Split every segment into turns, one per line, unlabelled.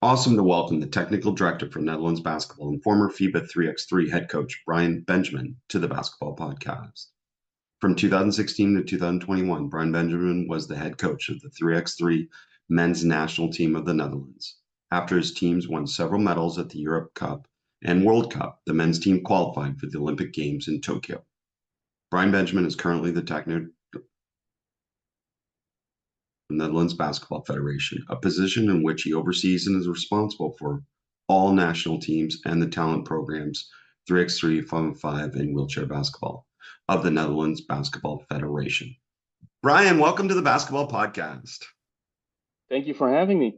Awesome to welcome the technical director for Netherlands basketball and former FIBA 3x3 head coach Brian Benjamin to the basketball podcast. From 2016 to 2021, Brian Benjamin was the head coach of the 3x3 men's national team of the Netherlands. After his teams won several medals at the Europe Cup and World Cup, the men's team qualified for the Olympic Games in Tokyo. Brian Benjamin is currently the technical Netherlands Basketball Federation, a position in which he oversees and is responsible for all national teams and the talent programs 3x3, 5x5, and wheelchair basketball of the Netherlands Basketball Federation. Brian, welcome to the Basketball Podcast.
Thank you for having me.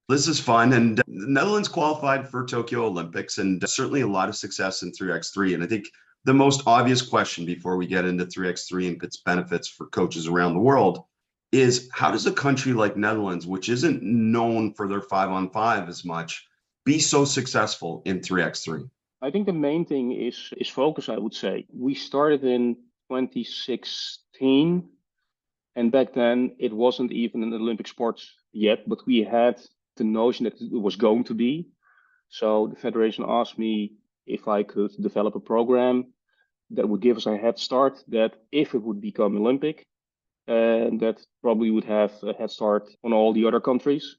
This is fun, and the Netherlands qualified for Tokyo Olympics, and certainly a lot of success in 3x3. And I think the most obvious question before we get into 3x3 and its benefits for coaches around the world is how does a country like Netherlands, which isn't known for their 5-on-5 as much, be so successful in 3x3?
I think the main thing is focus, I would say. We started in 2016, and back then it wasn't even an Olympic sport yet, but we had the notion that it was going to be. So the federation asked me if I could develop a program that would give us a head start, that if it would become Olympic, and that probably would have a head start on all the other countries,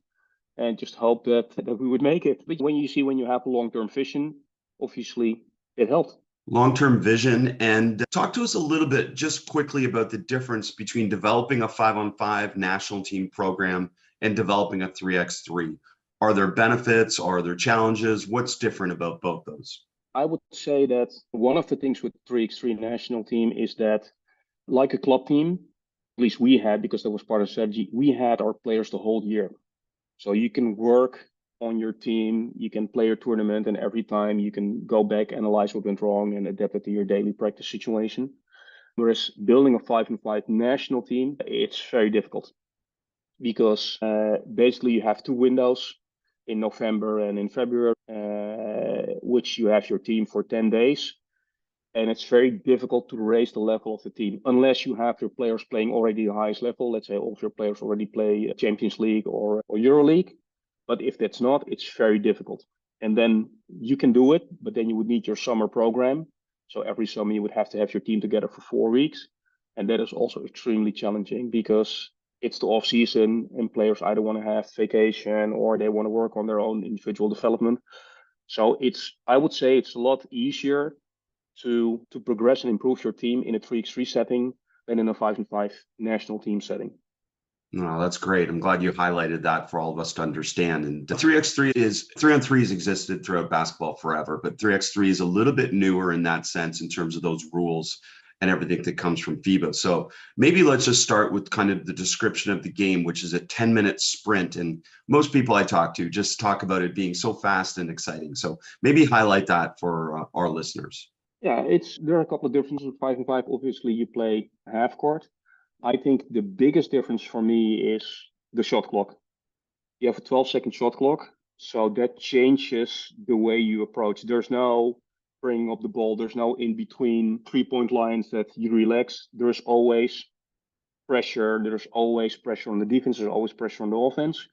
and just hope that we would make it. But when you have a long-term vision, obviously it helped.
Long-term vision. And talk to us a little bit just quickly about the difference between developing a 5-on-5 national team program and developing a 3x3. Are there benefits? Are there challenges? What's different about both those?
I would say that one of the things with 3x3 national team is that, like a club team, at least we had, because that was part of the strategy, we had our players the whole year. So you can work on your team, you can play your tournament, and every time you can go back, analyze what went wrong, and adapt it to your daily practice situation. Whereas building a 5-on-5 national team, it's very difficult because basically you have two windows in November and in February, which you have your team for 10 days. And it's very difficult to raise the level of the team unless you have your players playing already the highest level. Let's say all of your players already play Champions League or EuroLeague. But if that's not, it's very difficult. And then you can do it, but then you would need your summer program. So every summer you would have to have your team together for 4 weeks. And that is also extremely challenging because it's the off season and players either want to have vacation or they want to work on their own individual development. So I would say it's a lot easier to progress and improve your team in a 3x3 setting than in a 5-on-5 national team setting.
No, that's great. I'm glad you highlighted that for all of us to understand. And the 3x3 is 3-on-3 has existed throughout basketball forever, but 3x3 is a little bit newer in that sense in terms of those rules and everything that comes from FIBA. So maybe let's just start with kind of the description of the game, which is a 10-minute sprint. And most people I talk to just talk about it being so fast and exciting. So maybe highlight that for our listeners.
Yeah, there are a couple of differences with 5-on-5. Obviously, you play half court. I think the biggest difference for me is the shot clock. You have a 12-second shot clock, so that changes the way you approach. There's no bringing up the ball. There's no in between 3-point lines that you relax. There's always pressure. There's always pressure on the defense. There's always pressure on the offense.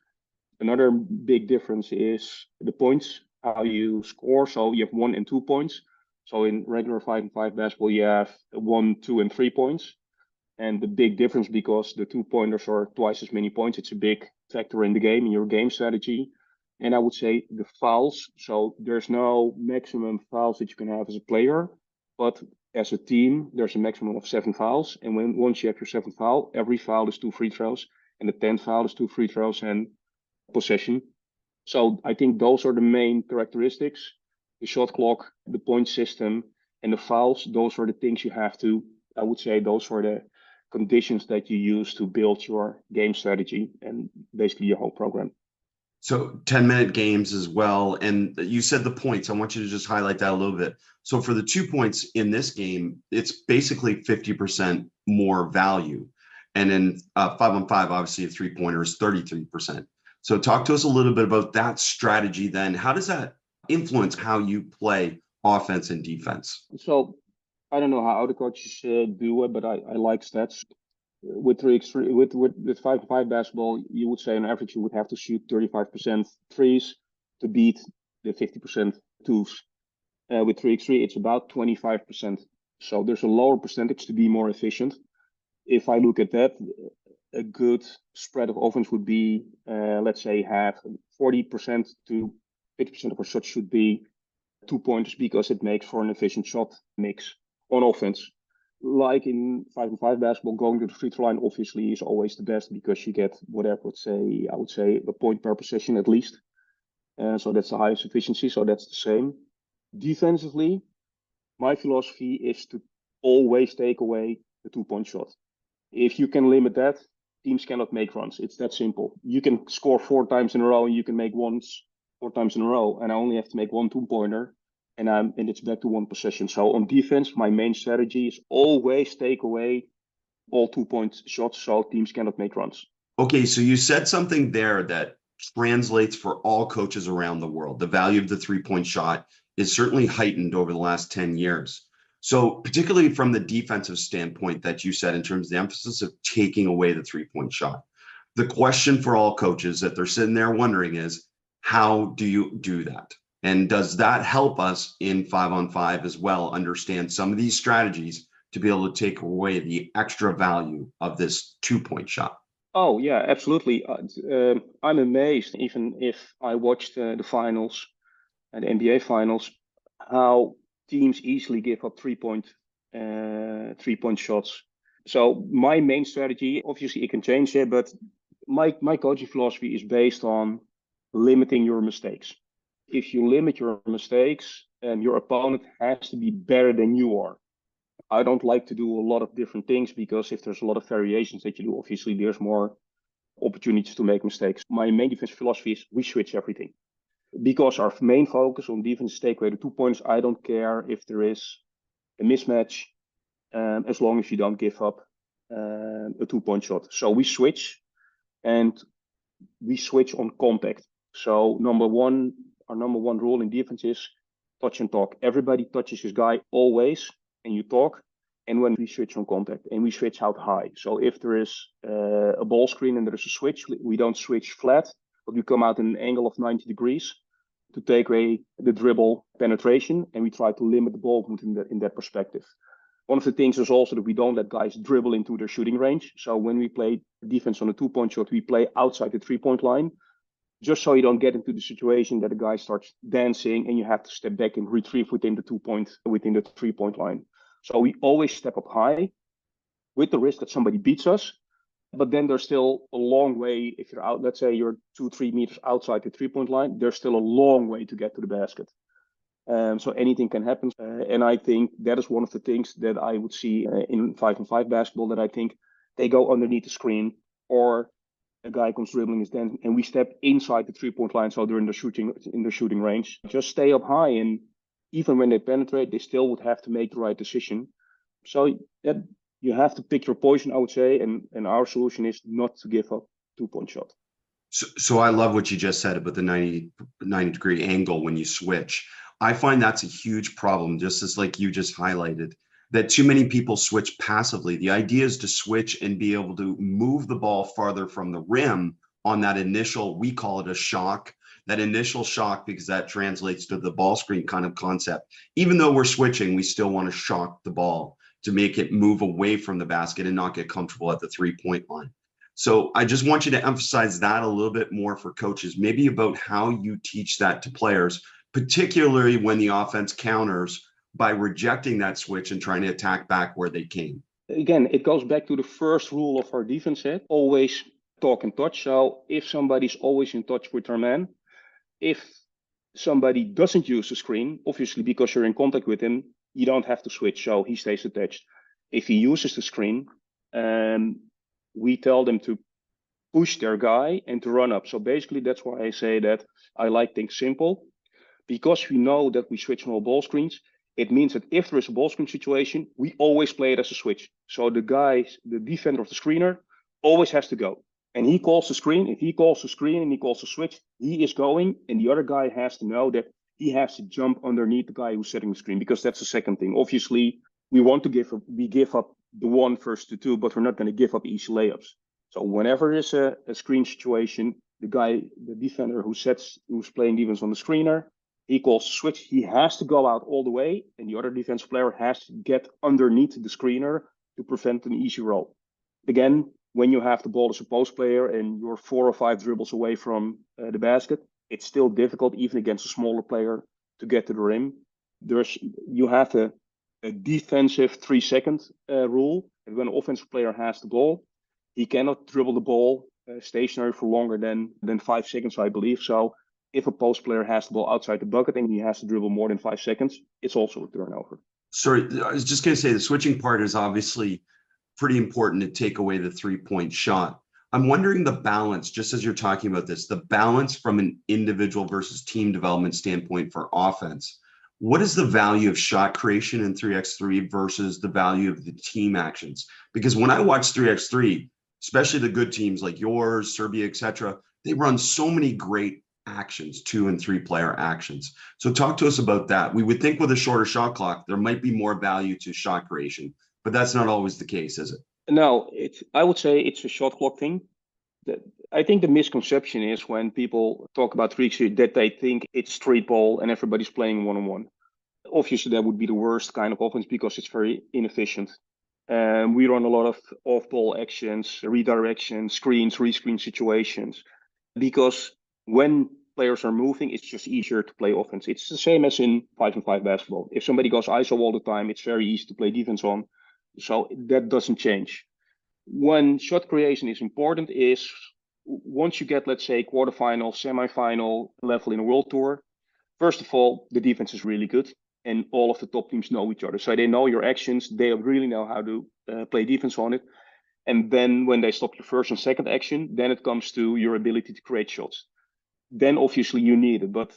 Another big difference is the points, how you score. So you have 1 and 2 points. So in regular 5-on-5 basketball, you have 1, 2, and 3 points. And the big difference, because the 2-pointers are twice as many points, it's a big factor in the game, in your game strategy. And I would say the fouls. So there's no maximum fouls that you can have as a player, but as a team, there's a maximum of 7 fouls. And once you have your 7th foul, every foul is 2 free throws, and the 10th foul is 2 free throws and possession. So I think those are the main characteristics: the shot clock, the point system, and the fouls. Those are the things you have to, I would say, those are the conditions that you use to build your game strategy and basically your whole program.
So 10-minute games as well. And you said the points. I want you to just highlight that a little bit. So for the 2 points in this game, it's basically 50% more value. And in 5-on-5, obviously a 3-pointer is 33%. So talk to us a little bit about that strategy then. How does that influence how you play offense and defense?
So I don't know how other coaches do it, but I like stats. With 3x3, with 5-on-5 basketball, you would say on average you would have to shoot 35% threes, to beat the 50% twos. With 3x3, it's about 25%. So there's a lower percentage to be more efficient. If I look at that, a good spread of offense would be, let's say, half 40% to 50% of our shots should be 2-pointers, because it makes for an efficient shot mix on offense. Like in 5-on-5 basketball, going to the free throw line obviously is always the best, because you get whatever I would say a point per possession at least. So that's the highest efficiency. So that's the same. Defensively, my philosophy is to always take away the 2-point shot. If you can limit that, teams cannot make runs. It's that simple. You can score 4 times in a row and you can make once 4 times in a row, and I only have to make 1 2-pointer, and it's back to 1 possession. So on defense, my main strategy is always take away all 2-point shots so teams cannot make runs.
Okay, so you said something there that translates for all coaches around the world. The value of the 3-point shot is certainly heightened over the last 10 years. So particularly from the defensive standpoint that you said, in terms of the emphasis of taking away the 3-point shot, the question for all coaches that they're sitting there wondering is, how do you do that? And does that help us in 5-on-5 as well understand some of these strategies to be able to take away the extra value of this 2-point shot?
Oh, yeah, absolutely. I'm amazed, even if I watched the finals and the NBA finals, how teams easily give up 3-point shots. So my main strategy, obviously it can change here, but my coaching philosophy is based on limiting your mistakes. If you limit your mistakes, your opponent has to be better than you are. I don't like to do a lot of different things, because if there's a lot of variations that you do, obviously there's more opportunities to make mistakes. My main defense philosophy is we switch everything, because our main focus on defense is take away the 2 points. I don't care if there is a mismatch, as long as you don't give up a 2-point shot. So we switch, and we switch on contact. So our number one rule in defense is touch and talk. Everybody touches his guy always, and you talk. And when we switch on contact, and we switch out high. So if there is a ball screen and there is a switch, we don't switch flat, but we come out in an angle of 90 degrees to take away the dribble penetration, and we try to limit the ball movement in that perspective. One of the things is also that we don't let guys dribble into their shooting range. So when we play defense on a 2-point shot, we play outside the 3-point line, just so you don't get into the situation that a guy starts dancing and you have to step back and retrieve within the 3-point line. So we always step up high with the risk that somebody beats us. But then there's still a long way. If you're out, let's say you're 2-3 meters outside the 3-point line, there's still a long way to get to the basket. So anything can happen. And I think that is one of the things that I would see in 5-on-5 basketball, that I think they go underneath the screen, or a guy comes dribbling his dance, and we step inside the 3-point line, so they're in the shooting range. Just stay up high, and even when they penetrate, they still would have to make the right decision. So that you have to pick your poison, I would say, and our solution is not to give up 2-point shot.
So I love what you just said about the 90 degree angle when you switch. I find that's a huge problem, just as like you just highlighted, that too many people switch passively. The idea is to switch and be able to move the ball farther from the rim on that initial, we call it a shock, that initial shock, because that translates to the ball screen kind of concept. Even though we're switching, we still want to shock the ball to make it move away from the basket and not get comfortable at the 3-point line. So I just want you to emphasize that a little bit more for coaches, maybe about how you teach that to players, particularly when the offense counters by rejecting that switch and trying to attack back where they came.
Again, it goes back to the first rule of our defense set, always talk and touch. So if somebody's always in touch with their man, if somebody doesn't use the screen, obviously because you're in contact with him, you don't have to switch, so he stays attached. If he uses the screen, we tell them to push their guy and to run up. So basically, that's why I say that I like things simple. Because we know that we switch on all ball screens, it means that if there is a ball screen situation, we always play it as a switch. So the defender of the screener always has to go. And he calls the screen. If he calls the screen and he calls the switch, he is going. And the other guy has to know that he has to jump underneath the guy who's setting the screen, because that's the second thing. Obviously, we give up the 1 versus the 2, but we're not going to give up easy layups. So whenever there's a screen situation, the defender who's playing defense on the screener, he calls switch. He has to go out all the way, and the other defense player has to get underneath the screener to prevent an easy roll. Again, when you have the ball as a post player and you're 4 or 5 dribbles away from the basket, it's still difficult, even against a smaller player, to get to the rim. You have a defensive 3-second rule. And when an offensive player has the ball, he cannot dribble the ball stationary for longer than 5 seconds, I believe. So if a post player has the ball outside the bucket and he has to dribble more than 5 seconds, it's also a turnover.
Sorry, I was just going to say the switching part is obviously pretty important to take away the 3-point shot. I'm wondering the balance, just as you're talking about this, the balance from an individual versus team development standpoint for offense. What is the value of shot creation in 3x3 versus the value of the team actions? Because when I watch 3x3, especially the good teams like yours, Serbia, etc., they run so many great actions, 2 and 3 player actions. So talk to us about that. We would think with a shorter shot clock, there might be more value to shot creation, but that's not always the case, is it?
No, I would say it's a shot clock thing. I think the misconception is when people talk about 3x3 that they think it's street ball and everybody's playing one-on-one. Obviously, that would be the worst kind of offense because it's very inefficient. We run a lot of off-ball actions, redirection, screens, rescreen situations, because when players are moving, it's just easier to play offense. It's the same as in 5-on-5 basketball. If somebody goes ISO all the time, it's very easy to play defense on. So that doesn't change. When shot creation is important is once you get, let's say, quarterfinal, semifinal level in a world tour, first of all, the defense is really good and all of the top teams know each other. So they know your actions. They really know how to play defense on it. And then when they stop your first and second action, then it comes to your ability to create shots. Then obviously you need it. But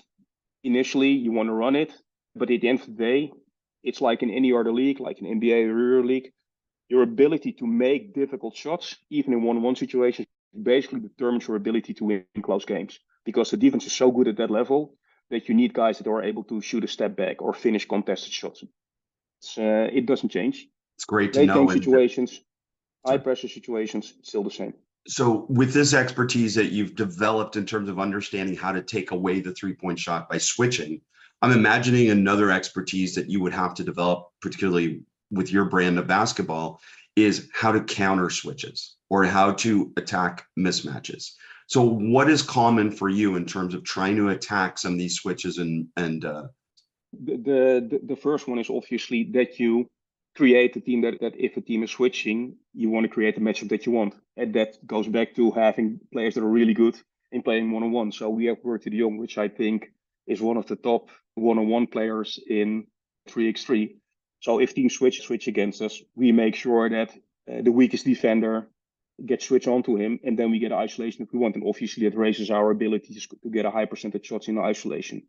initially you want to run it. But at the end of the day, it's like in any other league, like an NBA or Euro League, your ability to make difficult shots, even in one-on-one situations, basically determines your ability to win close games. Because the defense is so good at that level that you need guys that are able to shoot a step back or finish contested shots. It doesn't change.
It's great to
Late
know.
game situations, high pressure situations, it's still the same.
So with this expertise that you've developed in terms of understanding how to take away the 3-point shot by switching, I'm imagining another expertise that you would have to develop, particularly with your brand of basketball, is how to counter switches or how to attack mismatches. So what is common for you in terms of trying to attack some of these switches and
the first one is obviously that you create a team that if a team is switching, you want to create a matchup that you want. And that goes back to having players that are really good in playing one-on-one. So we have Worked de Jong, which I think is one of the top one-on-one players in 3x3. So if teams switch against us, we make sure that the weakest defender gets switched onto him, and then we get isolation if we want. And obviously that raises our ability to get a high percentage shots in isolation.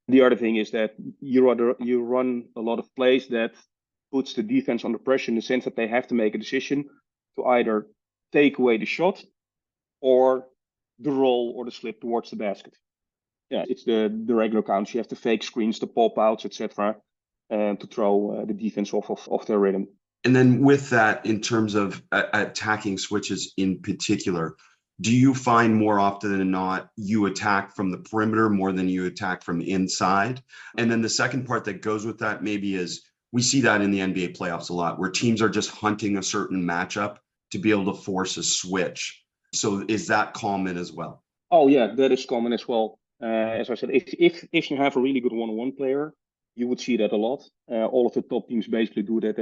The other thing is that you run a lot of plays that puts the defense under pressure in the sense that they have to make a decision to either take away the shot or the roll or the slip towards the basket. Yeah, it's the regular counts. You have to fake screens, the pop outs, etc., to throw the defense off their rhythm.
And then with that, in terms of attacking switches in particular, do you find more often than not you attack from the perimeter more than you attack from inside? And then the second part that goes with that maybe is we see that in the NBA playoffs a lot where teams are just hunting a certain matchup to be able to force a switch. So is that common as well?
Oh yeah, that is common as well. As I said, if you have a really good one-on-one player, you would see that a lot. All of the top teams basically do that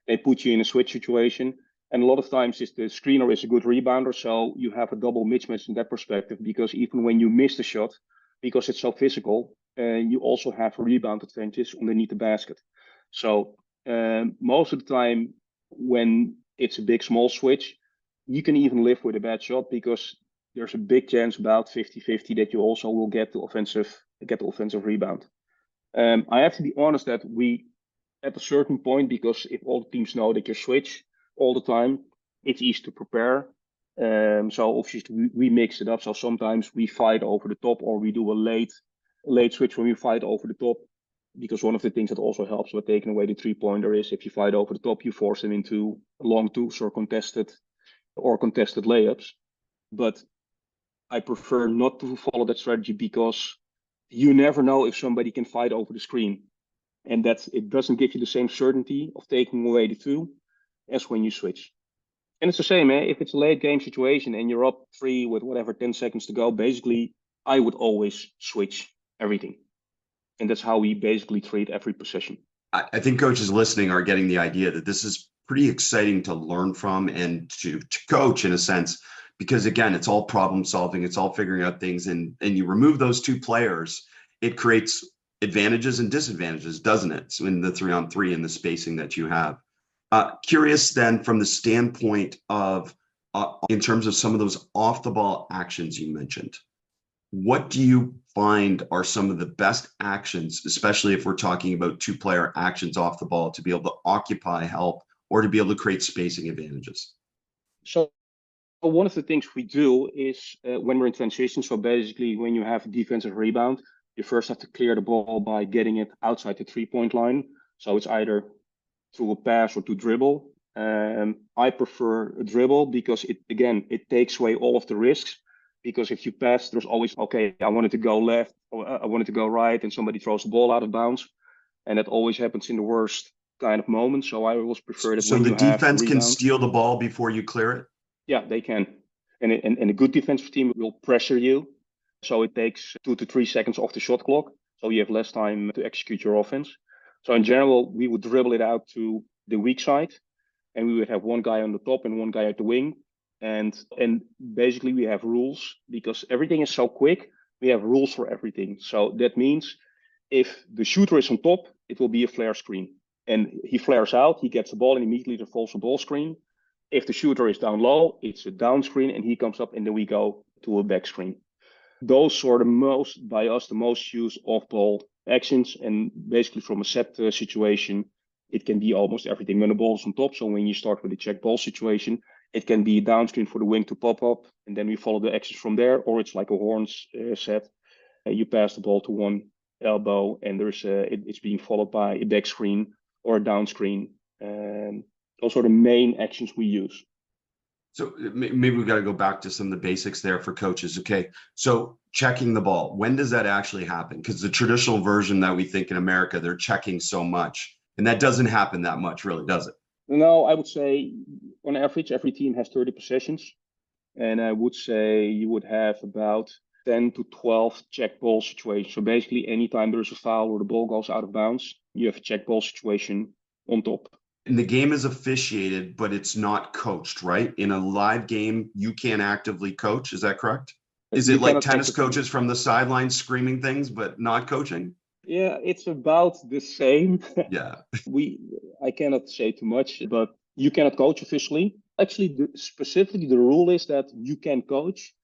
they put you in a switch situation. And a lot of times the screener is a good rebounder. So you have a double mismatch in that perspective, because even when you miss the shot, because it's so physical, you also have a rebound advantage underneath the basket. So most of the time when it's a big, small switch, you can even live with a bad shot because there's a big chance, about 50-50, that you also will get the offensive rebound. I have to be honest that we, at a certain point, because if all the teams know that you switch all the time, it's easy to prepare. So obviously we mix it up. So sometimes we fight over the top, or we do a late switch when we fight over the top. Because one of the things that also helps with taking away the 3-pointer is if you fight over the top, you force them into long twos or contested layups. but I prefer not to follow that strategy because you never know if somebody can fight over the screen. And that it doesn't give you the same certainty of taking away the two as when you switch. And it's the same, if it's a late game situation and you're up 3 with whatever 10 seconds to go, basically, I would always switch everything. And that's how we basically treat every possession.
I think coaches listening are getting the idea that this is pretty exciting to learn from and to coach in a sense, because again, it's all problem solving, it's all figuring out things, and you remove those two players, it creates advantages and disadvantages, doesn't it? So in the 3-on-3 and the spacing that you have. Curious then from the standpoint of, in terms of some of those off the ball actions you mentioned, what do you find are some of the best actions, especially if we're talking about 2-player actions off the ball, to be able to occupy help or to be able to create spacing advantages?
So one of the things we do is when we're in transition, so basically when you have a defensive rebound, you first have to clear the ball by getting it outside the 3-point line. So it's either through a pass or to dribble. I prefer a dribble because it takes away all of the risks. Because if you pass, there's always, okay, I wanted to go left or I wanted to go right, and somebody throws the ball out of bounds. And that always happens in the worst kind of moments. So I always prefer that
So
when
the
you have
defense
a
can
rebound.
steal the ball before you clear it?
Yeah, they can. And a good defensive team will pressure you. So it takes 2 to 3 seconds off the shot clock. So you have less time to execute your offense. So in general, we would dribble it out to the weak side. And we would have one guy on the top and one guy at the wing. And basically we have rules because everything is so quick. We have rules for everything. So that means if the shooter is on top, it will be a flare screen. And he flares out, he gets the ball, and immediately there falls a ball screen. If the shooter is down low, it's a down screen, and he comes up, and then we go to a back screen. Those are the most used off-ball actions. And basically from a set situation, it can be almost everything. When the ball is on top, so when you start with a check ball situation, it can be a down screen for the wing to pop up, and then we follow the actions from there. Or it's like a horns set. You pass the ball to one elbow, and it's being followed by a back screen or a down screen. Those are the main actions we use.
So maybe we got to go back to some of the basics there for coaches. Okay, so checking the ball, when does that actually happen? Because the traditional version that we think in America, they're checking so much, and that doesn't happen that much, really, does it?
No, I would say on average, every team has 30 possessions. And I would say you would have about 10 to 12 check ball situations. So basically, anytime there's a foul or the ball goes out of bounds, you have a check ball situation on top.
And the game is officiated, but it's not coached, right? In a live game, you can't actively coach. Is that correct? Is it like tennis coaches from the sidelines screaming things, but not coaching?
Yeah, it's about the same.
Yeah.
I cannot say too much, but you cannot coach officially. Actually, specifically, the rule is that you can coach,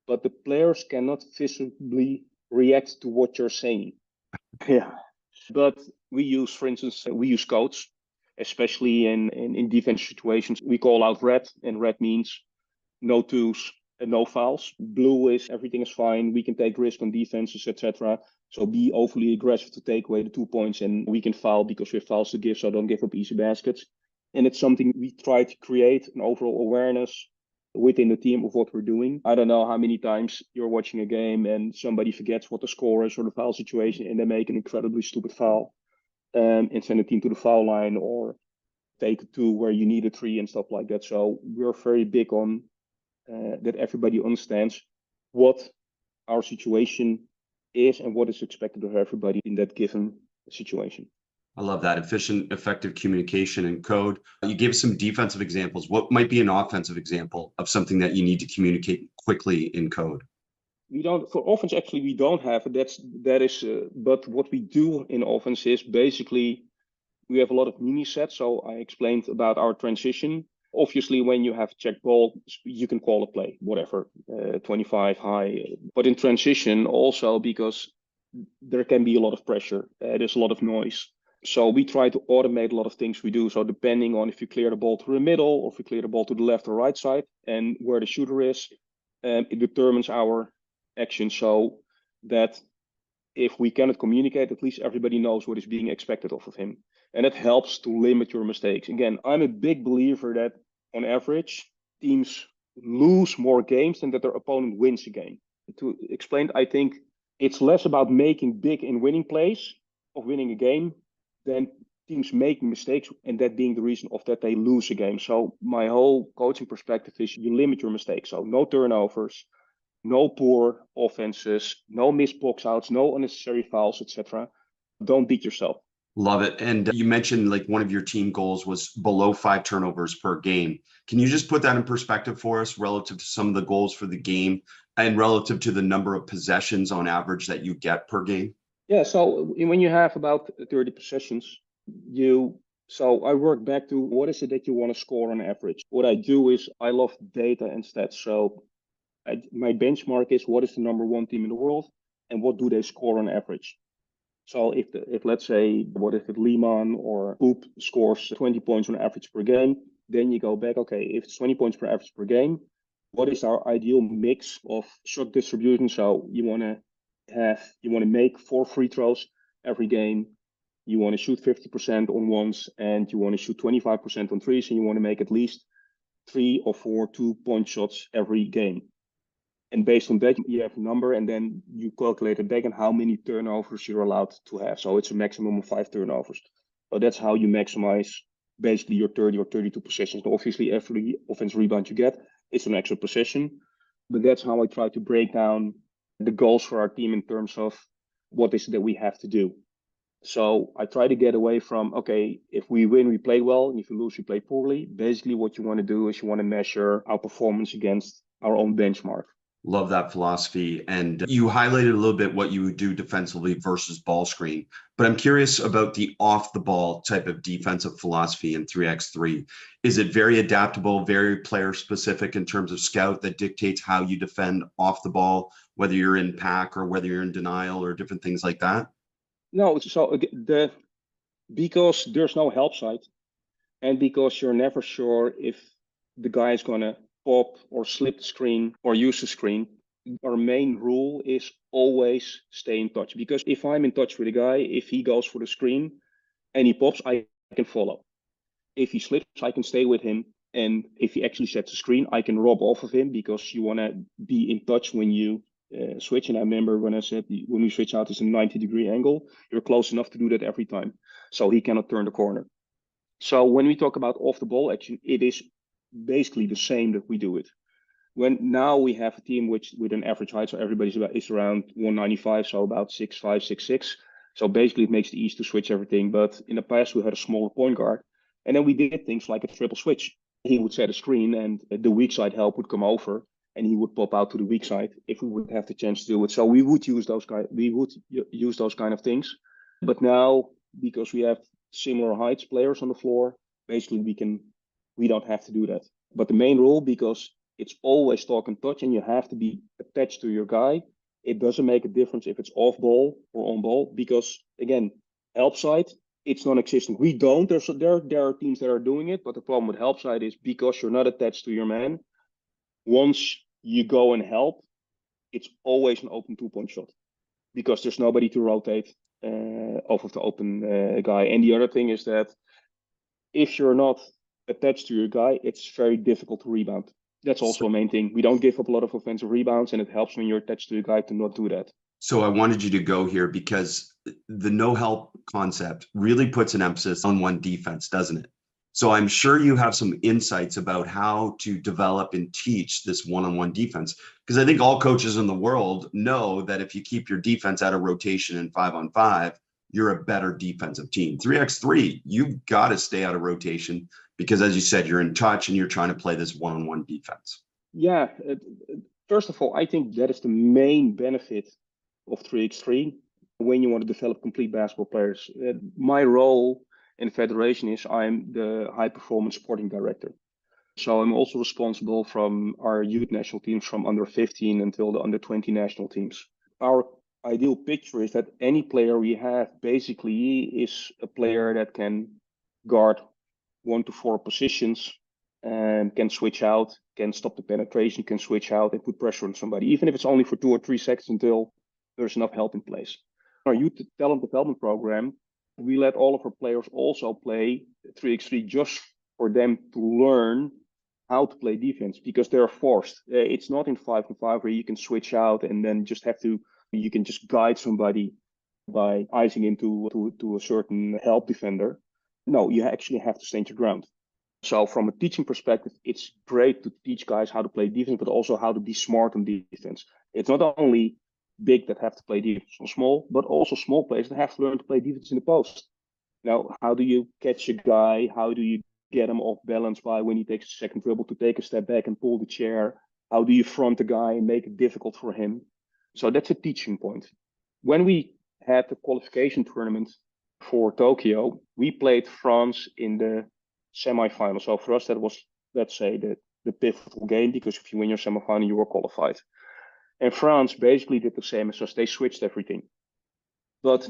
but the players cannot visibly react to what you're saying. Yeah. But we use, for instance, codes, especially in defense situations. We call out red, and red means no twos and no fouls. Blue is everything is fine. We can take risk on defenses, etc. So be overly aggressive to take away the 2 points, and we can foul because we have fouls to give, so don't give up easy baskets. And it's something we try to create an overall awareness within the team of what we're doing. I don't know how many times you're watching a game and somebody forgets what the score is or the foul situation, and they make an incredibly stupid foul and send the team to the foul line, or take a 2 where you need a 3 and stuff like that. So we're very big on that everybody understands what our situation is and what is expected of everybody in that given situation.
I love that. Efficient, effective communication and code. You gave some defensive examples. What might be an offensive example of something that you need to communicate quickly in code?
We don't, for offense, actually, we don't have it. But what we do in offense is basically we have a lot of mini sets. So I explained about our transition. Obviously, when you have check ball, you can call a play, whatever, 25 high. But in transition, also because there can be a lot of pressure, there's a lot of noise. So we try to automate a lot of things we do. So depending on if you clear the ball to the middle or if you clear the ball to the left or right side and where the shooter is, it determines our action, so that if we cannot communicate, at least everybody knows what is being expected of him. And it helps to limit your mistakes. Again, I'm a big believer that on average, teams lose more games than that their opponent wins a game. To explain, I think it's less about making big and winning plays of winning a game than teams making mistakes and that being the reason of that they lose a game. So my whole coaching perspective is you limit your mistakes. So no turnovers, no poor offenses, no missed box outs, no unnecessary fouls, etc. Don't beat yourself.
Love it. And you mentioned like one of your team goals was below 5 turnovers per game. Can you just put that in perspective for us relative to some of the goals for the game and relative to the number of possessions on average that you get per game?
Yeah, so when you have about 30 possessions, so I work back to what is it that you want to score on average. What I do is I love data and stats. So my benchmark is what is the number one team in the world and what do they score on average. So if let's say, what if it Lehman or Oop scores 20 points on average per game, then you go back, okay, if it's 20 points per average per game, what is our ideal mix of shot distribution? So you want to make 4 free throws every game. You want to shoot 50% on ones and you want to shoot 25% on threes, and you want to make at least 3 or 4 2-point shots every game. And based on that, you have a number, and then you calculate it back on how many turnovers you're allowed to have. So it's a maximum of 5 turnovers. So that's how you maximize basically your 30 or 32 possessions. Now, obviously, every offensive rebound you get is an extra possession. But that's how I try to break down the goals for our team in terms of what is it that we have to do. So I try to get away from, okay, if we win, we play well, and if we lose, we play poorly. Basically, what you want to do is you want to measure our performance against our own benchmark.
Love that philosophy. And you highlighted a little bit what you would do defensively versus ball screen. But I'm curious about the off the ball type of defensive philosophy in 3x3. Is it very adaptable, very player specific in terms of scout that dictates how you defend off the ball, whether you're in pack or whether you're in denial or different things like that?
No, so because there's no help side, and because you're never sure if the guy is going to pop or slip the screen or use the screen, our main rule is always stay in touch. Because if I'm in touch with a guy, if he goes for the screen and he pops, I can follow. If he slips, I can stay with him. And if he actually sets the screen, I can rob off of him, because you want to be in touch when you switch. And I remember when I said when we switch out, it's a 90-degree angle. You're close enough to do that every time. So he cannot turn the corner. So when we talk about off the ball action, it is basically the same that we do it. When now we have a team with an average height, so everybody's is around 195, so about 6'5", 6'6". So basically it makes it easy to switch everything. But in the past we had a smaller point guard, and then we did things like a triple switch. He would set a screen and the weak side help would come over and he would pop out to the weak side if we would have the chance to do it. So we would use those kind of things. But now, because we have similar heights players on the floor, basically we don't have to do that. But the main rule, because it's always talk and touch and you have to be attached to your guy, it doesn't make a difference if it's off ball or on ball, because again, help side, it's non-existent. We don't. There are teams that are doing it, but the problem with help side is because you're not attached to your man, once you go and help, it's always an open 2-point shot because there's nobody to rotate off of the open guy. And the other thing is that if you're not attached to your guy, it's very difficult to rebound. That's also a main thing. We don't give up a lot of offensive rebounds, and it helps when you're attached to your guy to not do that.
So I wanted you to go here because the no help concept really puts an emphasis on one defense, doesn't it? So I'm sure you have some insights about how to develop and teach this one-on-one defense, because I think all coaches in the world know that if you keep your defense out of rotation in 5-on-5, you're a better defensive team. 3x3, you've got to stay out of rotation because, as you said, you're in touch and you're trying to play this one-on-one defense.
Yeah. First of all, I think that is the main benefit of 3x3 when you want to develop complete basketball players. My role in the federation is I'm the high performance sporting director. So I'm also responsible from our youth national teams from under 15 until the under 20 national teams. Our ideal picture is that any player we have basically is a player that can guard 1 to 4 positions and can switch out, can stop the penetration, can switch out and put pressure on somebody, even if it's only for 2 or 3 seconds until there's enough help in place. Our youth talent development program, we let all of our players also play 3x3 just for them to learn how to play defense because they're forced. It's not in 5-on-5 where you can switch out and then you can just guide somebody by icing into to a certain help defender. No, you actually have to stand your ground. So from a teaching perspective, it's great to teach guys how to play defense, but also how to be smart on defense. It's not only big that have to play defense on small, but also small players that have to learn to play defense in the post. Now, how do you catch a guy? How do you get him off balance by when he takes a second dribble to take a step back and pull the chair? How do you front the guy and make it difficult for him? So that's a teaching point. When we had the qualification tournament for Tokyo, we played France in the semifinal. So for us, that was, let's say, the pivotal game, because if you win your semifinal, you were qualified. And France basically did the same as us. They switched everything. But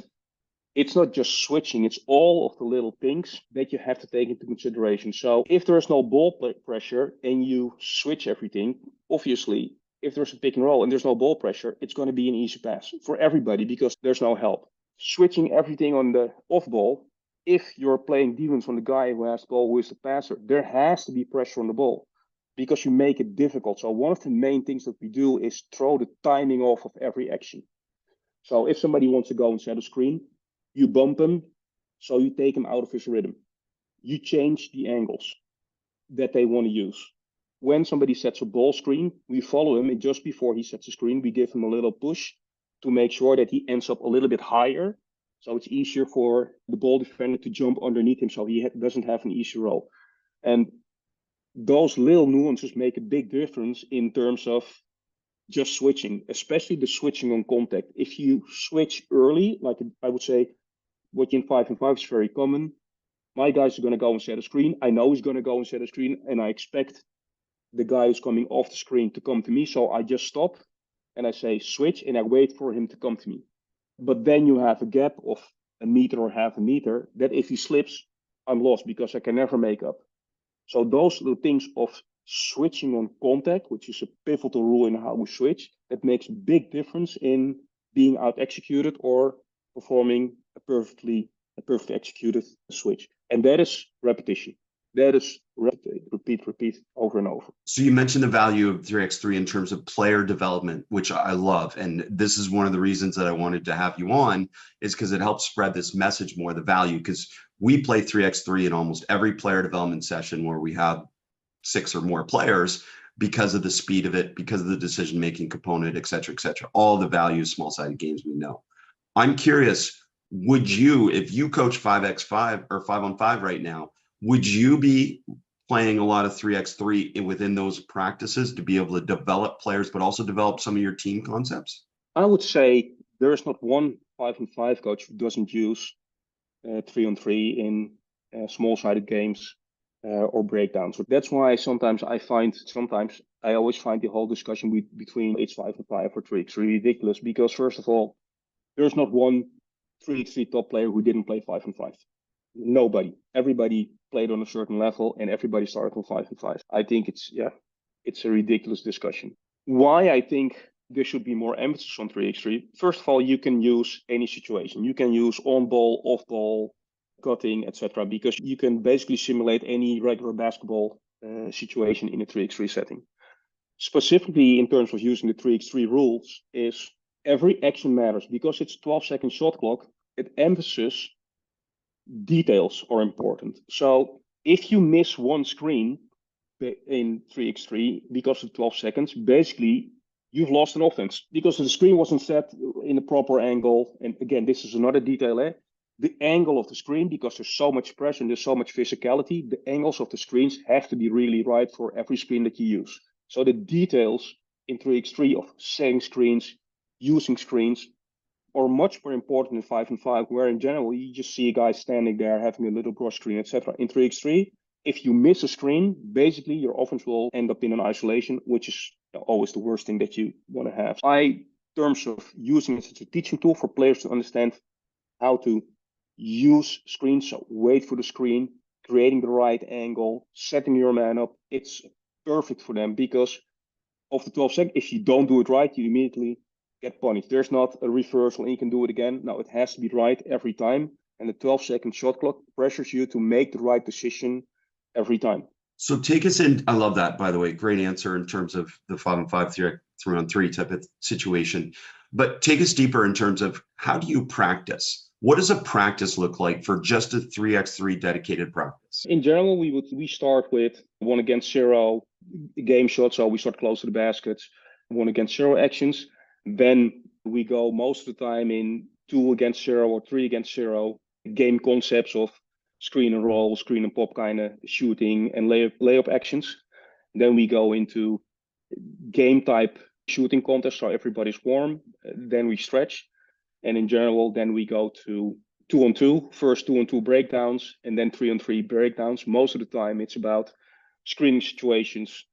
it's not just switching, it's all of the little things that you have to take into consideration. So if there's no ball pressure and you switch everything, obviously, if there's a pick and roll and there's no ball pressure, it's going to be an easy pass for everybody because there's no help. Switching everything on the off ball, if you're playing defense on the guy who has the ball, who is the passer, there has to be pressure on the ball because you make it difficult. So one of the main things that we do is throw the timing off of every action. So if somebody wants to go and set a screen, you bump him, so you take him out of his rhythm. You change the angles that they want to use. When somebody sets a ball screen, we follow him, and just before he sets a screen, we give him a little push to make sure that he ends up a little bit higher. So it's easier for the ball defender to jump underneath him, so he doesn't have an easy roll. And those little nuances make a big difference in terms of just switching, especially the switching on contact. If you switch early, like I would say, what in 5-on-5 is very common. My guys are going to go and set a screen. I know he's going to go and set a screen, and I expect the guy who's coming off the screen to come to me. So I just stop and I say switch, and I wait for him to come to me. But then you have a gap of a meter or half a meter that if he slips, I'm lost because I can never make up. So those little things of switching on contact, which is a pivotal rule in how we switch, that makes a big difference in being out executed or performing a perfectly executed switch. And that is repetition. That is repeat over and over.
So you mentioned the value of 3x3 in terms of player development, which I love. And this is one of the reasons that I wanted to have you on, is because it helps spread this message more, the value, because we play 3x3 in almost every player development session where we have 6 or more players because of the speed of it, because of the decision-making component, et cetera, all the value of small-sided games we know. I'm curious, would you, if you coach 5x5 or 5-on-5 right now, would you be playing a lot of 3x3 within those practices to be able to develop players, but also develop some of your team concepts?
I would say there is not one 5-on-5 coach who doesn't use 3-on-3 in small-sided games or breakdowns. So that's why sometimes I always find the whole discussion between it's 5-on-5 or 3x3 ridiculous, because first of all, there's not one 3x3 top player who didn't play 5-on-5. Nobody. Everybody played on a certain level and everybody started on 5-on-5. I think it's a ridiculous discussion. Why I think there should be more emphasis on 3x3. First of all, you can use any situation. You can use on ball, off ball, cutting, etc., because you can basically simulate any regular basketball situation in a 3x3 setting. Specifically in terms of using the 3x3 rules is every action matters because it's 12-second shot clock. It emphasis details are important. So if you miss one screen in 3x3 because of 12 seconds, basically you've lost an offense because the screen wasn't set in a proper angle. And again, this is another detail. The angle of the screen, because there's so much pressure and there's so much physicality, the angles of the screens have to be really right for every screen that you use. So the details in 3x3 of setting screens, using screens, are much more important in 5-on-5, where in general you just see a guy standing there having a little cross screen, etc. In 3x3, if you miss a screen, basically your offense will end up in an isolation, which is always the worst thing that you want to have. In terms of using it as a teaching tool for players to understand how to use screens, so wait for the screen, creating the right angle, setting your man up, it's perfect for them because of the 12 seconds. If you don't do it right, you immediately get punished. There's not a reversal and you can do it again. No, it has to be right every time. And the 12-second shot clock pressures you to make the right decision every time.
So take us in. I love that, by the way. Great answer in terms of the 5-on-5, 3-on-3 type of situation. But take us deeper in terms of how do you practice? What does a practice look like for just a 3x3 dedicated practice?
In general, we start with 1-against-0 game shot. So we start close to the baskets, 1-against-0 actions. Then we go most of the time in 2-against-0 or 3-against-0 game concepts of screen and roll, screen and pop kind of shooting and layup actions. Then we go into game type shooting contests, so everybody's warm. Then we stretch. And in general, then we go to 2-on-2, first 2-on-2 breakdowns, and then 3-on-3 breakdowns. Most of the time, it's about screening situations.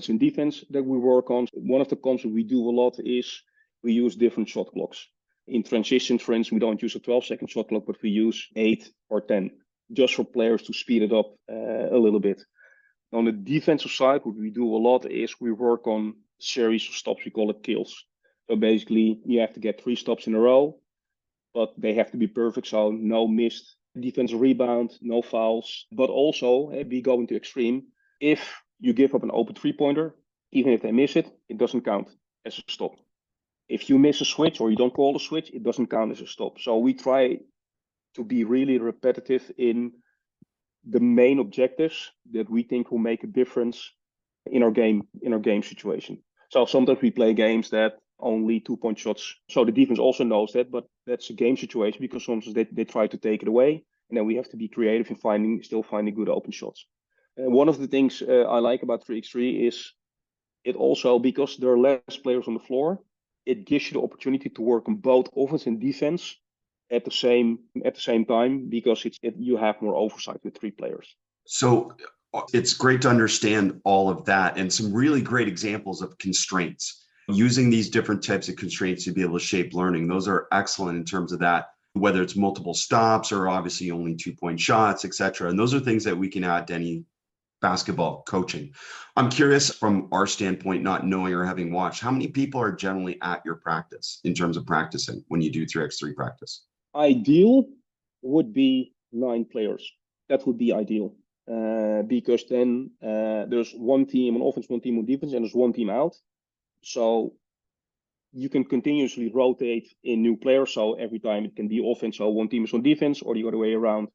It's in defense that we work on. One of the concepts we do a lot is we use different shot clocks. In transitions, for instance, we don't use a 12-second shot clock, but we use 8 or 10, just for players to speed it up a little bit. On the defensive side, what we do a lot is we work on series of stops. We call it kills. So basically, you have to get 3 stops in a row, but they have to be perfect. So no missed defensive rebound, no fouls. But also, we go into extreme. If you give up an open 3-pointer, even if they miss it, it doesn't count as a stop. If you miss a switch or you don't call a switch, it doesn't count as a stop. So we try to be really repetitive in the main objectives that we think will make a difference in our game situation. So sometimes we play games that only 2-point shots. So the defense also knows that, but that's a game situation because sometimes they try to take it away, and then we have to be creative in still finding good open shots. One of the things I like about 3x3 is it also, because there are less players on the floor, it gives you the opportunity to work on both offense and defense at the same time, because you have more oversight with 3 players.
So it's great to understand all of that and some really great examples of constraints. Using these different types of constraints to be able to shape learning. Those are excellent in terms of that, whether it's multiple stops or obviously only 2-point shots, et cetera. And those are things that we can add to any basketball coaching. I'm curious from our standpoint, not knowing or having watched, how many people are generally at your practice in terms of practicing when you do 3x3 practice?
Ideal would be 9 players. That would be ideal. Because then there's one team on offense, one team on defense, and there's one team out. So you can continuously rotate in new players. So every time it can be offense, so one team is on defense, or the other way around,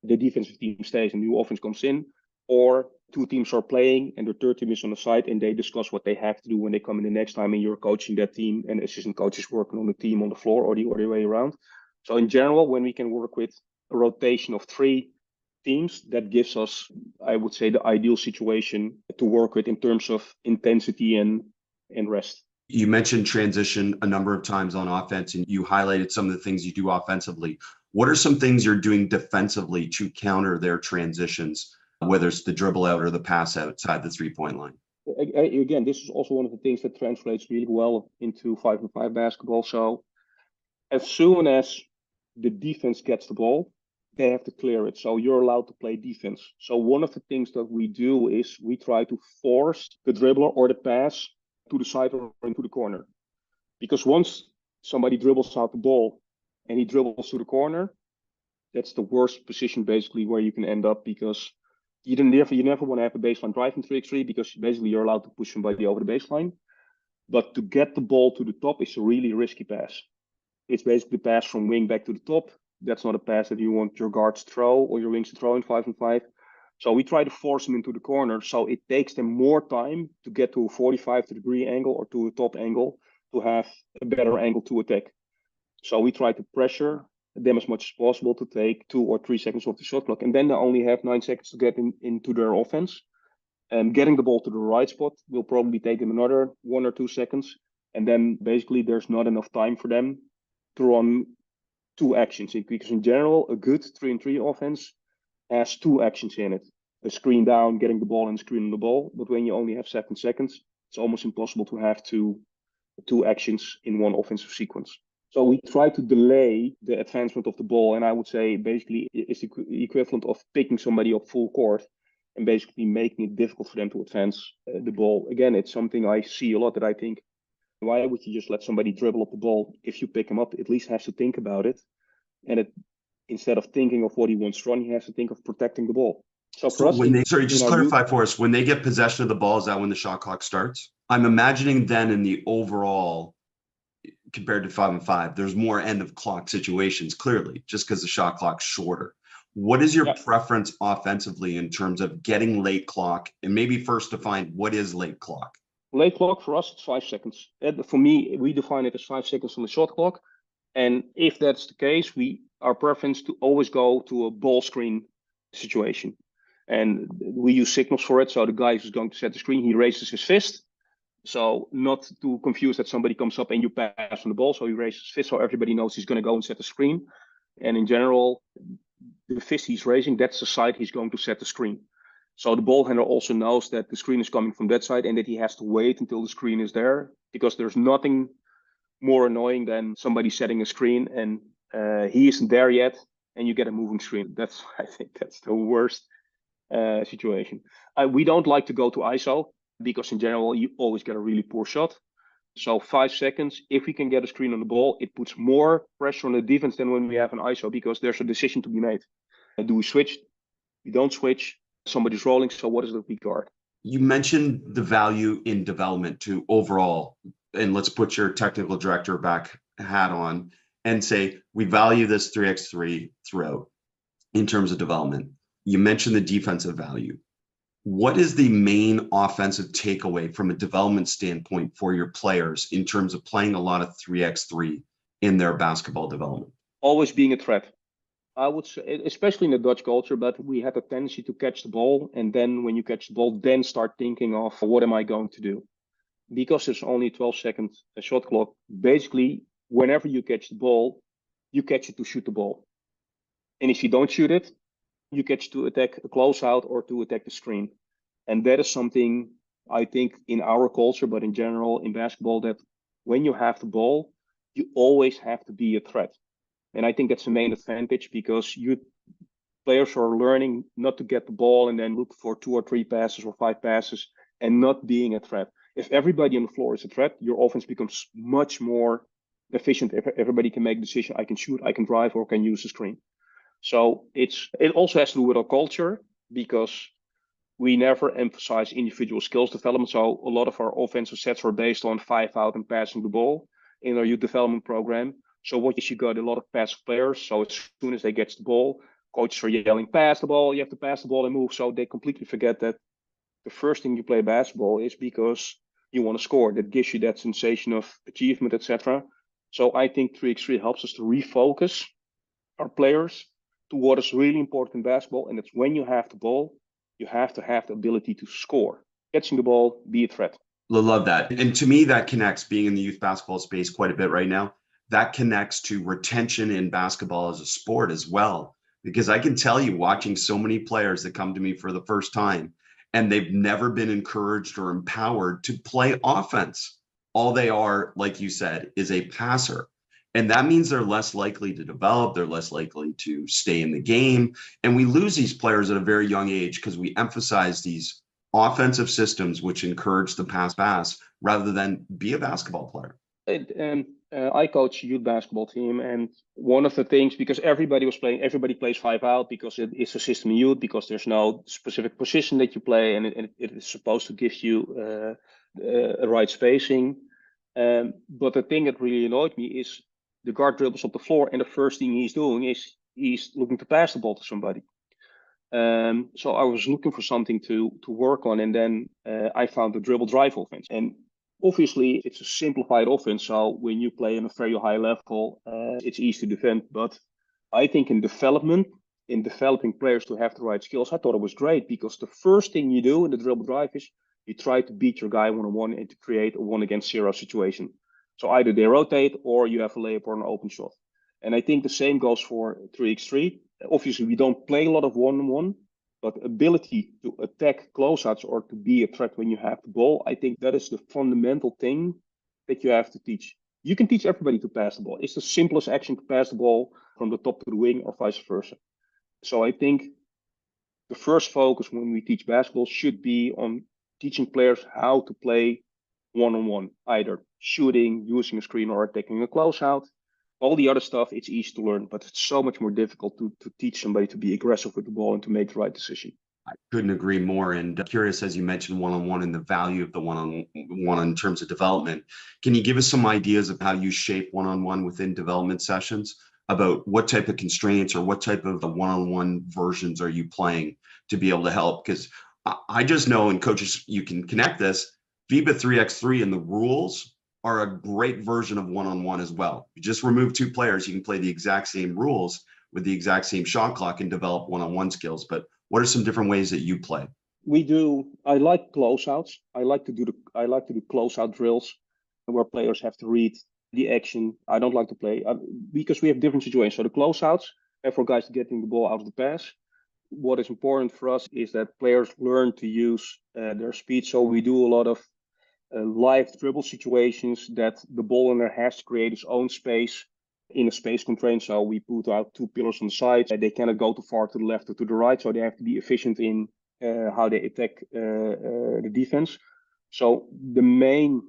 the defensive team stays and new offense comes in, or 2 teams are playing and the third team is on the side and they discuss what they have to do when they come in the next time and you're coaching that team and assistant coaches working on the team on the floor, or the other way around. So in general, when we can work with a rotation of 3 teams, that gives us, I would say, the ideal situation to work with in terms of intensity and rest.
You mentioned transition a number of times on offense, and you highlighted some of the things you do offensively. What are some things you're doing defensively to counter their transitions, whether it's the dribble out or the pass outside the 3-point line?
Again, this is also one of the things that translates really well into 5-on-5 basketball. So as soon as the defense gets the ball, they have to clear it. So you're allowed to play defense. So one of the things that we do is we try to force the dribbler or the pass to the side or into the corner. Because once somebody dribbles out the ball and he dribbles to the corner, that's the worst position basically where you can end up, because you never want to have a baseline drive in 3x3, because basically you're allowed to push somebody over the baseline. But to get the ball to the top is a really risky pass. It's basically the pass from wing back to the top. That's not a pass that you want your guards to throw or your wings to throw in 5-on-5. So we try to force them into the corner. So it takes them more time to get to a 45-degree angle or to a top angle to have a better angle to attack. So we try to pressure them as much as possible to take 2 or 3 seconds off the shot clock. And then they only have 9 seconds to get into their offense. And getting the ball to the right spot will probably take them another 1 or 2 seconds. And then basically there's not enough time for them to run 2 actions. Because in general, a good 3-on-3 offense has 2 actions in it. A screen down, getting the ball, and screening the ball. But when you only have 7 seconds, it's almost impossible to have two actions in one offensive sequence. So we try to delay the advancement of the ball. And I would say basically it's the equivalent of picking somebody up full court and basically making it difficult for them to advance the ball. Again, it's something I see a lot, that I think, why would you just let somebody dribble up the ball? If you pick him up, at least has to think about it. And instead of thinking of what he wants to run, he has to think of protecting the ball. So for
So
us
when they, sorry,
in
just
our youth,
clarify for us, when they get possession of the ball, is that when the shot clock starts? I'm imagining then in the overall, compared to 5-on-5, there's more end of clock situations, clearly, just because the shot clock's shorter. What is your
yeah,
preference offensively in terms of getting late clock? And maybe first define what is late clock?
late clock for us, it's 5 seconds. And for me, we define it as 5 seconds on the shot clock. And if that's the case, our preference to always go to a ball screen situation. And we use signals for it. So the guy who's going to set the screen, he raises his fist. So not to confuse that somebody comes up and you pass on the ball. So he raises his fist so everybody knows he's going to go and set the screen. And in general, the fist he's raising, that's the side he's going to set the screen. So the ball handler also knows that the screen is coming from that side and that he has to wait until the screen is there, because there's nothing more annoying than somebody setting a screen and he isn't there yet and you get a moving screen. I think that's the worst situation. We don't like to go to ISO because in general you always get a really poor shot. So 5 seconds, if we can get a screen on the ball, it puts more pressure on the defense than when we have an ISO, because there's a decision to be made. Do we switch? We don't switch. Somebody's rolling, so what is the we guard?
You mentioned the value in development to overall, and let's put your technical director back hat on and say, we value this 3x3 throughout in terms of development. You mentioned the defensive value. What is the main offensive takeaway from a development standpoint for your players in terms of playing a lot of 3x3 in their basketball development?
Always being a threat. I would say, especially in the Dutch culture, but we had a tendency to catch the ball. And then when you catch the ball, then start thinking of what am I going to do? Because there's only 12-second shot clock. Basically, whenever you catch the ball, you catch it to shoot the ball. And if you don't shoot it, you catch to attack a closeout or to attack the screen. And that is something I think in our culture, but in general in basketball, that when you have the ball, you always have to be a threat. And I think that's the main advantage, because players are learning not to get the ball and then look for 2 or 3 passes or 5 passes and not being a threat. If everybody on the floor is a threat, your offense becomes much more efficient. If everybody can make a decision, I can shoot, I can drive, or can use the screen. So it also has to do with our culture, because we never emphasize individual skills development. So a lot of our offensive sets are based on 5 out and passing the ball in our youth development program. So what you got a lot of passive players. So as soon as they get the ball, coaches are yelling, pass the ball, you have to pass the ball and move. So they completely forget that the first thing you play basketball is because you want to score. That gives you that sensation of achievement, etc. So I think 3x3 helps us to refocus our players to what is really important in basketball. And it's when you have the ball, you have to have the ability to score. Catching the ball, be a threat.
Love that. And to me, that connects, being in the youth basketball space quite a bit right now, that connects to retention in basketball as a sport as well. Because I can tell you, watching so many players that come to me for the first time and they've never been encouraged or empowered to play offense. All they are, like you said, is a passer. And that means they're less likely to develop. They're less likely to stay in the game. And we lose these players at a very young age because we emphasize these offensive systems which encourage the pass rather than be a basketball player.
I coach a youth basketball team, and one of the things, because everybody plays 5 out because it is a system in youth, because there's no specific position that you play, and it is supposed to give you a right spacing. But the thing that really annoyed me is the guard dribbles up the floor, and the first thing he's doing is he's looking to pass the ball to somebody. So I was looking for something to work on, and then I found the dribble drive offense. And obviously, it's a simplified offense. So when you play on a very high level, it's easy to defend. But I think in developing players to have the right skills, I thought it was great, because the first thing you do in the dribble drive is you try to beat your guy 1-on-1 and to create a 1-against-0 situation. So either they rotate or you have a layup or an open shot. And I think the same goes for 3x3. Obviously, we don't play a lot of 1-on-1, but ability to attack closeouts or to be a threat when you have the ball, I think that is the fundamental thing that you have to teach. You can teach everybody to pass the ball. It's the simplest action to pass the ball from the top to the wing or vice versa. So I think the first focus when we teach basketball should be on teaching players how to play 1-on-1, either shooting, using a screen, or attacking a closeout. All the other stuff, it's easy to learn, but it's so much more difficult to teach somebody to be aggressive with the ball and to make the right decision.
Couldn't agree more. And curious, as you mentioned, one-on-one and the value of the one-on-one in terms of development. Can you give us some ideas of how you shape one-on-one within development sessions? About what type of constraints or what type of one-on-one versions are you playing to be able to help? Because I just know, and coaches, you can connect this. FIBA 3x3 and the rules are a great version of one-on-one as well. You just remove two players, you can play the exact same rules with the exact same shot clock and develop one-on-one skills. But what are some different ways that you play?
I like closeouts. I like to do closeout drills where players have to read the action. I don't like to play because we have different situations. So the closeouts and for guys getting the ball out of the pass. What is important for us is that players learn to use their speed. So we do a lot of live dribble situations that the ball owner has to create his own space in a space constraint. So we put out two pillars on the side. They cannot go too far to the left or to the right. So they have to be efficient in how they attack the defense. So the main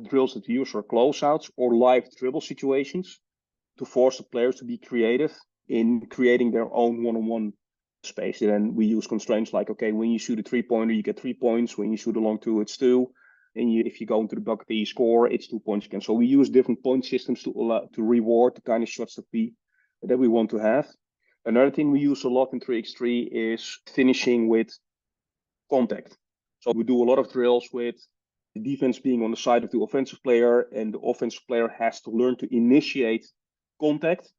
drills that we use are closeouts or live dribble situations to force the players to be creative in creating their own one-on-one space. And then we use constraints like, okay, when you shoot a three-pointer, you get 3 points. When you shoot a long two, it's 2. And if you go into the bucket and you score, it's 2 points again. So we use different point systems to reward the kind of shots that we want to have. Another thing we use a lot in 3x3 is finishing with contact. So we do a lot of drills with the defense being on the side of the offensive player, and the offensive player has to learn to initiate contact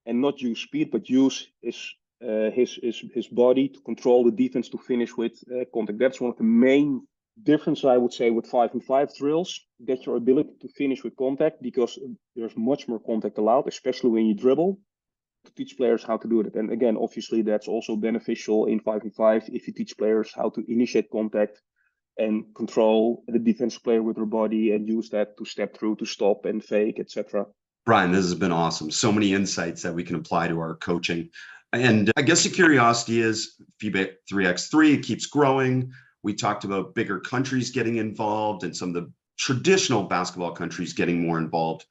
and not use speed, but use his body to control the defense to finish with contact. That's one of the main differences, I would say, with 5-on-5 drills. Get your ability to finish with contact, because there's much more contact allowed, especially when you dribble, to teach players how to do it. And again, obviously, that's also beneficial in 5-on-5 if you teach players how to initiate contact and control the defensive player with their body and use that to step through, to stop and fake, etc.
Brian, this has been awesome. So many insights that we can apply to our coaching. And I guess the curiosity is FIBA 3x3 keeps growing. We talked about bigger countries getting involved and some of the traditional basketball countries getting more involved.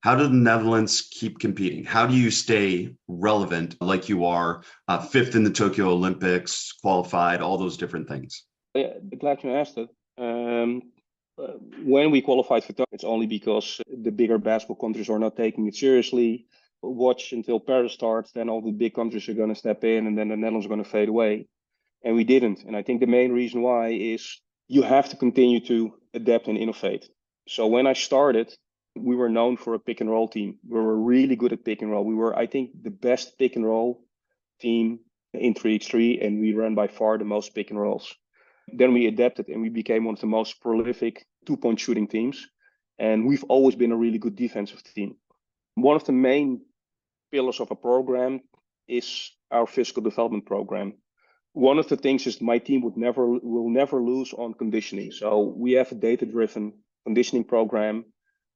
How do the Netherlands keep competing? How do you stay relevant like you are, fifth in the Tokyo Olympics, qualified, all those different things?
Yeah, glad you asked it. When we qualified for Tokyo, it's only because the bigger basketball countries are not taking it seriously. Watch until Paris starts, then all the big countries are going to step in, and then the Netherlands are going to fade away. And we didn't. And I think the main reason why is you have to continue to adapt and innovate. So when I started, we were known for a pick and roll team. We were really good at pick and roll. We were, I think, the best pick and roll team in 3x3, and we ran by far the most pick and rolls. Then we adapted and we became one of the most prolific 2-point shooting teams. And we've always been a really good defensive team. One of the main pillars of a program is our physical development program. One of the things is my team will never lose on conditioning. So we have a data-driven conditioning program.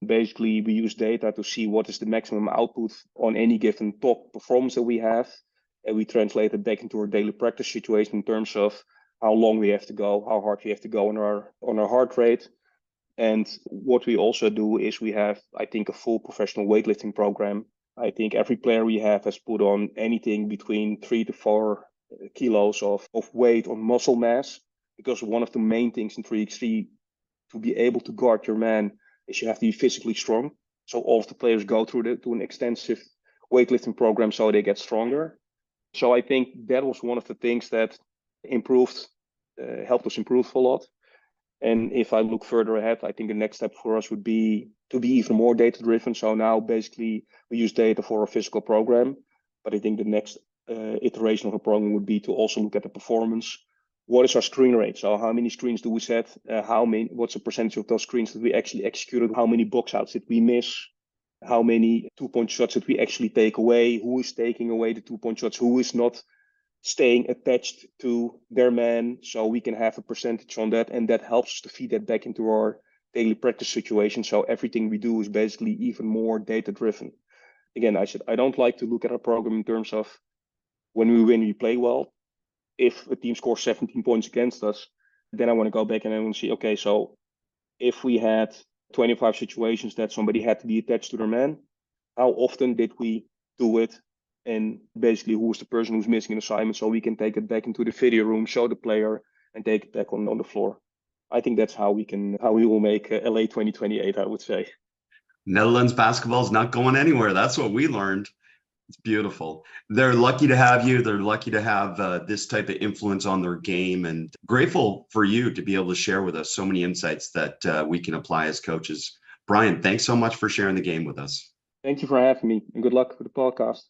Basically, we use data to see what is the maximum output on any given top performance that we have. And we translate it back into our daily practice situation in terms of how long we have to go, how hard we have to go on our heart rate. And what we also do is we have, I think, a full professional weightlifting program. I think every player we have has put on anything between 3 to 4 kilos of weight on muscle mass, because one of the main things in 3x3 to be able to guard your man is you have to be physically strong. So all of the players go through to an extensive weightlifting program so they get stronger. So I think that was one of the things that helped us improve a lot. And if I look further ahead, I think the next step for us would be to be even more data driven. So now basically we use data for a physical program, but I think the next iteration of a program would be to also look at the performance. What is our screen rate? So how many screens do we set? What's the percentage of those screens that we actually executed? How many box outs did we miss? How many 2-point shots did we actually take away? Who is taking away the 2-point shots? Who is not staying attached to their man? So we can have a percentage on that, and that helps us to feed that back into our daily practice situation. So everything we do is basically even more data driven. Again, I don't like to look at our program in terms of when we win, we play well. If a team scores 17 points against us, then I want to go back and I want to see, okay, so if we had 25 situations that somebody had to be attached to their man, how often did we do it and basically who is the person who's missing an assignment, so we can take it back into the video room, show the player, and take it back on the floor. I think that's how we will make LA 2028, I would say.
Netherlands basketball is not going anywhere. That's what we learned. It's beautiful. They're lucky to have you. They're lucky to have this type of influence on their game, and grateful for you to be able to share with us so many insights that we can apply as coaches. Brian, thanks so much for sharing the game with us.
Thank you for having me, and good luck with the podcast.